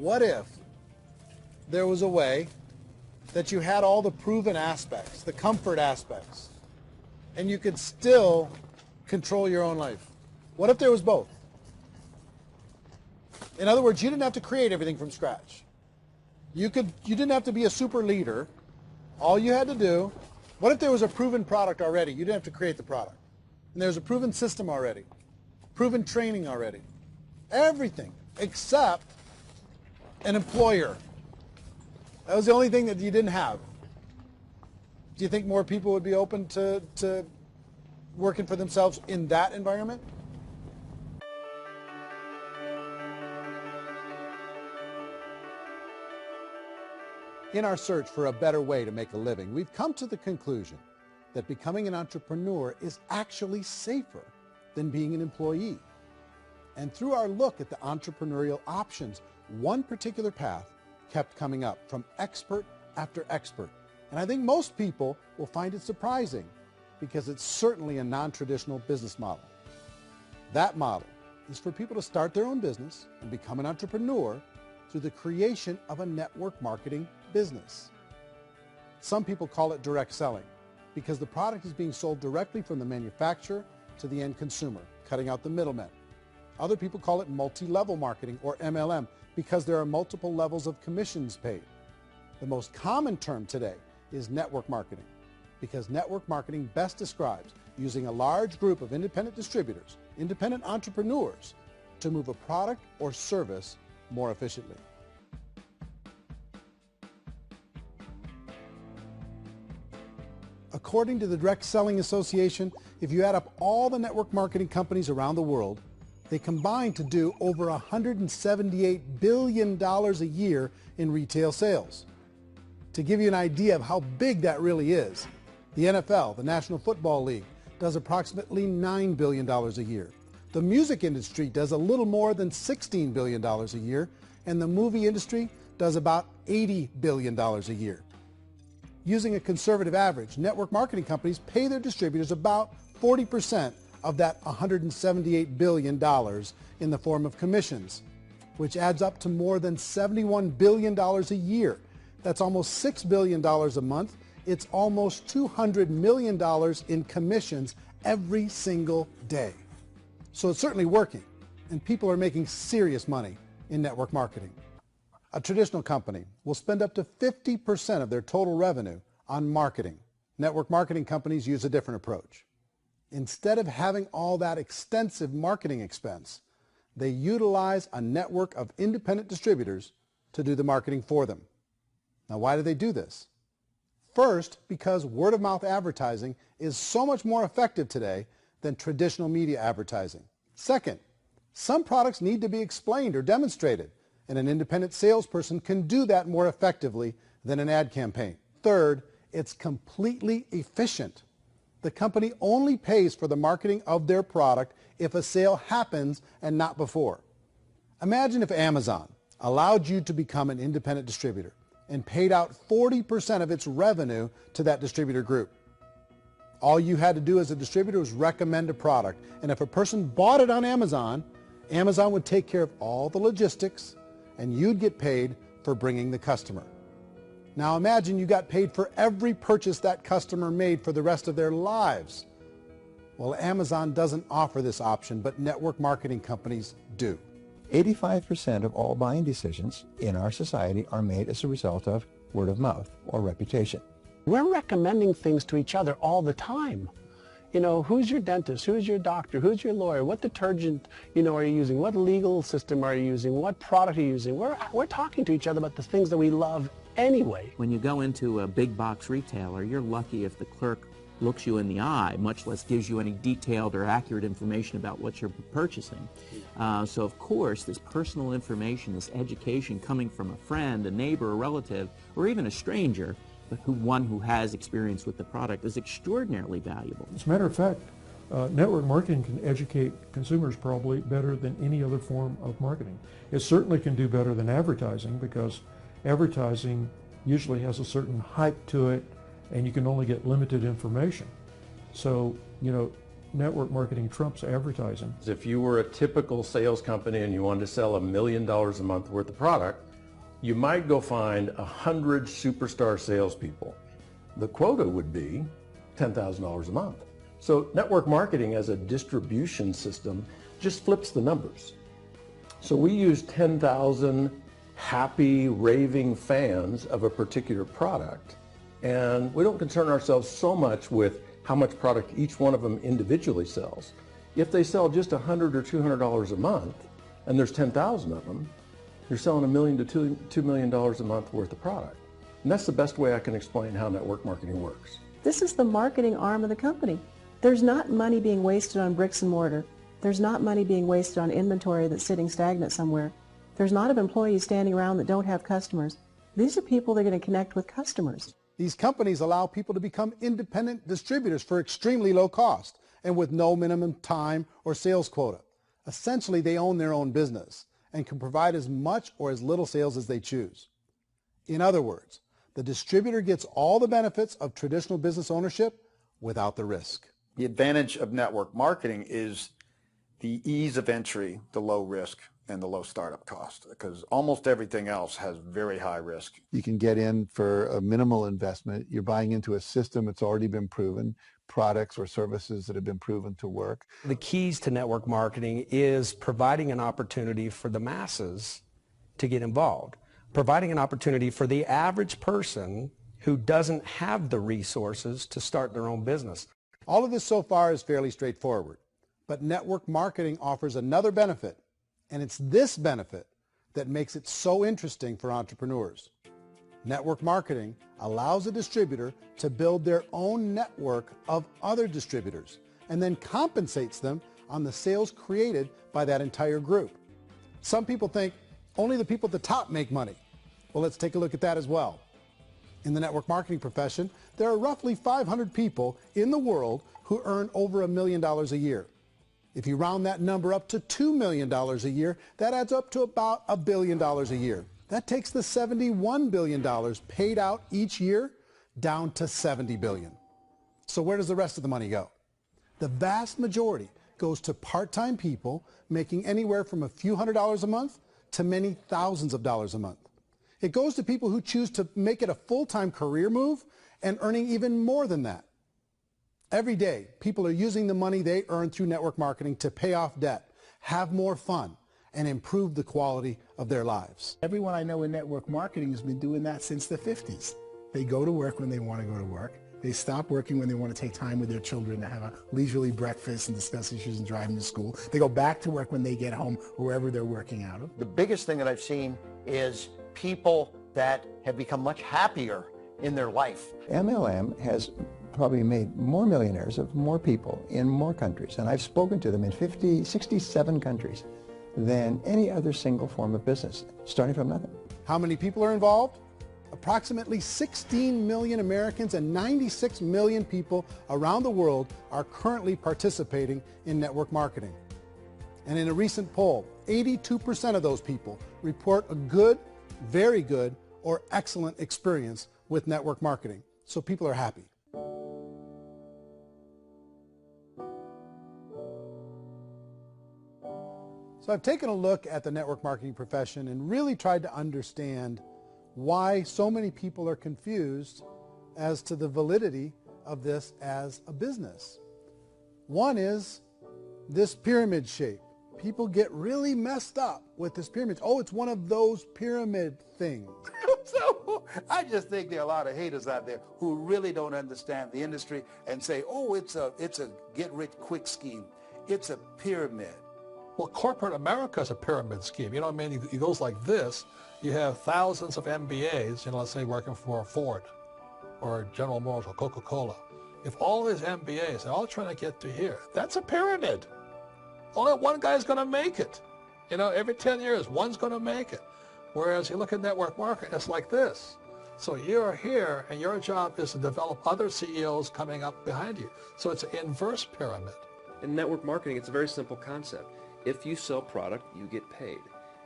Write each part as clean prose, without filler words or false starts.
What if there was a way that you had all the proven aspects, the comfort aspects, and you could still control your own life? What if there was both? In other words, you didn't have to create everything from scratch. You didn't have to be a super leader. All you had to do, what if there was a proven product already? You didn't have to create the product. And there's a proven system already, proven training already. Everything except an employer. That was the only thing that you didn't have. Do you think more people would be open to working for themselves in that environment? In our search for a better way to make a living, we've come to the conclusion that becoming an entrepreneur is actually safer than being an employee. And through our look at the entrepreneurial options, one particular path kept coming up from expert after expert. And I think most people will find it surprising because it's certainly a non-traditional business model. That model is for people to start their own business and become an entrepreneur through the creation of a network marketing business. Some people call it direct selling because the product is being sold directly from the manufacturer to the end consumer, cutting out the middlemen. Other people call it multi-level marketing, or MLM, because there are multiple levels of commissions paid. The most common term today is network marketing, because network marketing best describes using a large group of independent distributors, independent entrepreneurs, to move a product or service more efficiently. According to the Direct Selling Association, if you add up all the network marketing companies around the world, they combine to do over $178 billion a year in retail sales. To give you an idea of how big that really is, the NFL, the National Football League, does approximately $9 billion a year. The music industry does a little more than $16 billion a year, and the movie industry does about $80 billion a year. Using a conservative average, network marketing companies pay their distributors about 40% of that $178 billion in the form of commissions, which adds up to more than $71 billion a year. That's almost $6 billion a month. It's almost $200 million in commissions every single day. So it's certainly working, and people are making serious money in network marketing. A traditional company will spend up to 50% of their total revenue on marketing. Network marketing companies use a different approach. Instead of having all that extensive marketing expense, they utilize a network of independent distributors to do the marketing for them. Now, why do they do this? First, because word-of-mouth advertising is so much more effective today than traditional media advertising. Second, some products need to be explained or demonstrated, and an independent salesperson can do that more effectively than an ad campaign. Third, it's completely efficient. The company only pays for the marketing of their product if a sale happens and not before. Imagine if Amazon allowed you to become an independent distributor and paid out 40% of its revenue to that distributor group. All you had to do as a distributor was recommend a product, and if a person bought it on Amazon, Amazon would take care of all the logistics, and you'd get paid for bringing the customer. Now imagine you got paid for every purchase that customer made for the rest of their lives. Well, Amazon doesn't offer this option, but network marketing companies do. 85% of all buying decisions in our society are made as a result of word of mouth or reputation. We're recommending things to each other all the time. You know, who's your dentist? Who's your doctor? Who's your lawyer? What detergent, are you using? What legal system are you using? What product are you using? We're talking to each other about the things that we love anyway. When you go into a big box retailer, you're lucky if the clerk looks you in the eye, much less gives you any detailed or accurate information about what you're purchasing. So of course, this personal information, this education coming from a friend, a neighbor, a relative, or even a stranger, but one who has experience with the product, is extraordinarily valuable. As a matter of fact, network marketing can educate consumers probably better than any other form of marketing. It certainly can do better than advertising, because advertising usually has a certain hype to it, and you can only get limited information. So, network marketing trumps advertising. If you were a typical sales company and you wanted to sell $1 million a month worth of product, You might go find 100 superstar salespeople. The quota would be $10,000 a month. So network marketing as a distribution system just flips the numbers. So we use 10,000 happy, raving fans of a particular product, and we don't concern ourselves so much with how much product each one of them individually sells. If they sell just $100 or $200 a month, and there's 10,000 of them, you're selling $1 million to $2 million a month worth of product. And that's the best way I can explain how network marketing works. This is the marketing arm of the company. There's not money being wasted on bricks and mortar. There's not money being wasted on inventory that's sitting stagnant somewhere. There's not of employees standing around that don't have customers. These are people that are going to connect with customers. These companies allow people to become independent distributors for extremely low cost and with no minimum time or sales quota. Essentially, they own their own business and can provide as much or as little sales as they choose. In other words, the distributor gets all the benefits of traditional business ownership without the risk. The advantage of network marketing is the ease of entry, the low risk, and the low startup cost, because almost everything else has very high risk. You can get in for a minimal investment. You're buying into a system that's already been proven, products or services that have been proven to work. The keys to network marketing is providing an opportunity for the masses to get involved, providing an opportunity for the average person who doesn't have the resources to start their own business. All of this so far is fairly straightforward, but network marketing offers another benefit, and it's this benefit that makes it so interesting for entrepreneurs. Network marketing allows a distributor to build their own network of other distributors and then compensates them on the sales created by that entire group. Some people think only the people at the top make money. Well, let's take a look at that as well. In the network marketing profession, there are roughly 500 people in the world who earn over $1 million a year. If you round that number up to $2 million a year, that adds up to about $1 billion a year. That takes the $71 billion paid out each year down to $70 billion. So where does the rest of the money go? The vast majority goes to part-time people making anywhere from a few $100s a month to many thousands of dollars a month. It goes to people who choose to make it a full-time career move and earning even more than that. Every day, people are using the money they earn through network marketing to pay off debt, have more fun, and improve the quality of their lives. Everyone I know in network marketing has been doing that since the 50s. They go to work when they want to go to work. They stop working when they want to take time with their children to have a leisurely breakfast and discuss issues and drive them to school. They go back to work when they get home, wherever they're working out of. The biggest thing that I've seen is people that have become much happier in their life. MLM has probably made more millionaires of more people in more countries, and I've spoken to them in 67 countries than any other single form of business, starting from nothing. How many people are involved? Approximately 16 million Americans and 96 million people around the world are currently participating in network marketing. And in a recent poll, 82% of those people report a good, very good, or excellent experience with network marketing. So people are happy. So I've taken a look at the network marketing profession and really tried to understand why so many people are confused as to the validity of this as a business. One is this pyramid shape. People get really messed up with this pyramid. Oh, it's one of those pyramid things. So I just think there are a lot of haters out there who really don't understand the industry and say, oh, it's a get-rich-quick scheme. It's a pyramid. Well, corporate America is a pyramid scheme. You know what I mean? It goes like this. You have thousands of MBAs, let's say working for Ford or General Motors or Coca-Cola. If all these MBAs are all trying to get to here, that's a pyramid. Only one guy's going to make it. Every 10 years, one's going to make it. Whereas you look at network marketing, it's like this. So you're here, and your job is to develop other CEOs coming up behind you. So it's an inverse pyramid. In network marketing, it's a very simple concept. If you sell product, you get paid.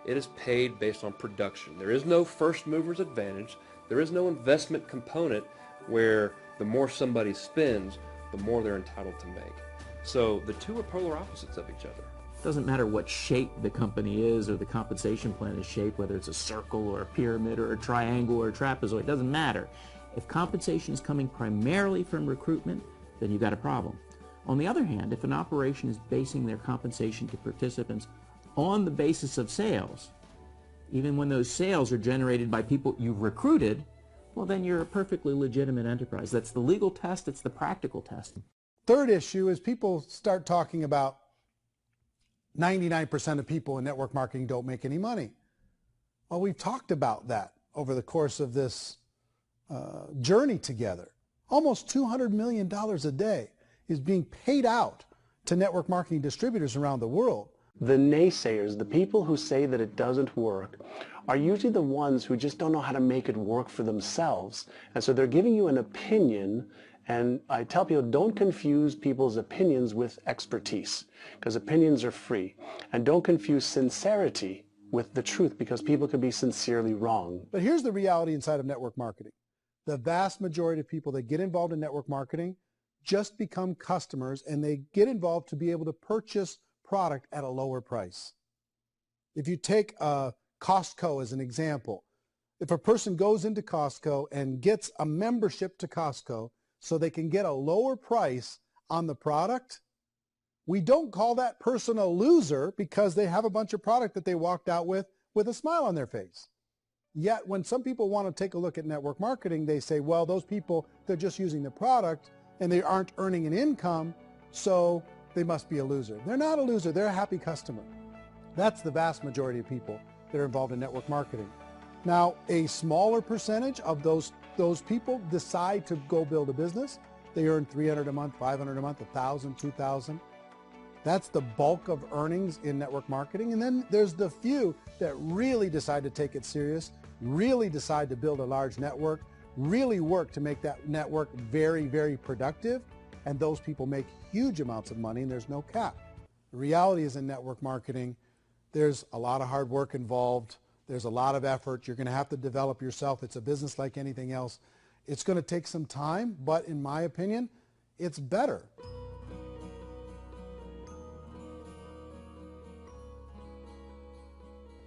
It is paid based on production. There is no first mover's advantage. There is no investment component where the more somebody spends, the more they're entitled to make. So the two are polar opposites of each other. Doesn't matter what shape the company is or the compensation plan is shaped, whether it's a circle or a pyramid or a triangle or a trapezoid, it doesn't matter. If compensation is coming primarily from recruitment, then you've got a problem. On the other hand, if an operation is basing their compensation to participants on the basis of sales, even when those sales are generated by people you've recruited, well, then you're a perfectly legitimate enterprise. That's the legal test, it's the practical test. Third issue is people start talking about 99% of people in network marketing don't make any money. Well, we've talked about that over the course of this journey together. Almost $200 million a day is being paid out to network marketing distributors around the world. The naysayers, the people who say that it doesn't work, are usually the ones who just don't know how to make it work for themselves. And so they're giving you an opinion, and I tell people, don't confuse people's opinions with expertise, because opinions are free. And don't confuse sincerity with the truth, because people can be sincerely wrong. But here's the reality inside of network marketing. The vast majority of people that get involved in network marketing just become customers, and they get involved to be able to purchase product at a lower price. If you take Costco as an example, if a person goes into Costco and gets a membership to Costco so they can get a lower price on the product, we don't call that person a loser because they have a bunch of product that they walked out with a smile on their face. Yet when some people want to take a look at network marketing, they say, well, those people, they're just using the product and they aren't earning an income, so they must be a loser. They're not a loser, they're a happy customer. That's the vast majority of people that are involved in network marketing. Now, a smaller percentage of those people decide to go build a business. They earn $300 a month, $500 a month, $1,000, $2,000. That's the bulk of earnings in network marketing. And then there's the few that really decide to take it serious, really decide to build a large network, really work to make that network very, very productive. And those people make huge amounts of money and there's no cap. The reality is in network marketing, there's a lot of hard work involved. There's a lot of effort. You're going to have to develop yourself. It's a business like anything else. It's going to take some time, but in my opinion, it's better.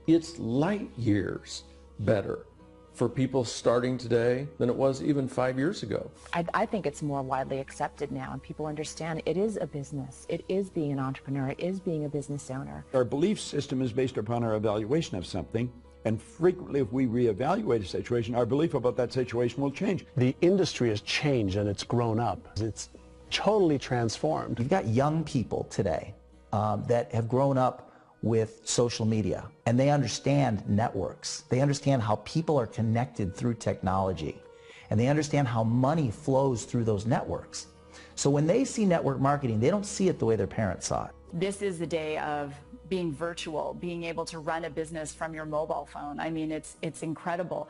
It's light years better for people starting today than it was even 5 years ago. I think it's more widely accepted now, and people understand it is a business. It is being an entrepreneur. It is being a business owner. Our belief system is based upon our evaluation of something, and frequently if we reevaluate a situation, our belief about that situation will change. The industry has changed and it's grown up. It's totally transformed. You've got young people today that have grown up with social media, and they understand networks. They understand how people are connected through technology, and they understand how money flows through those networks. So when they see network marketing, they don't see it the way their parents saw it. This is the day of being virtual, being able to run a business from your mobile phone. I mean, it's incredible.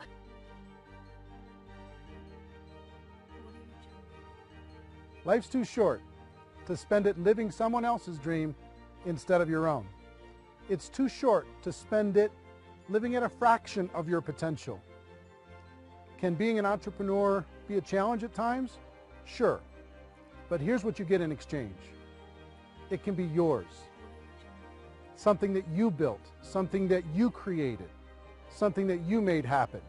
Life's too short to spend it living someone else's dream instead of your own. It's too short to spend it living at a fraction of your potential. Can being an entrepreneur be a challenge at times? Sure. But here's what you get in exchange. It can be yours. Something that you built, something that you created, something that you made happen.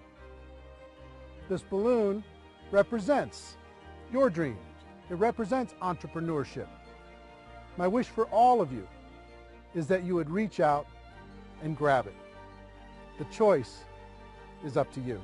This balloon represents your dream. It represents entrepreneurship. My wish for all of you is that you would reach out and grab it. The choice is up to you.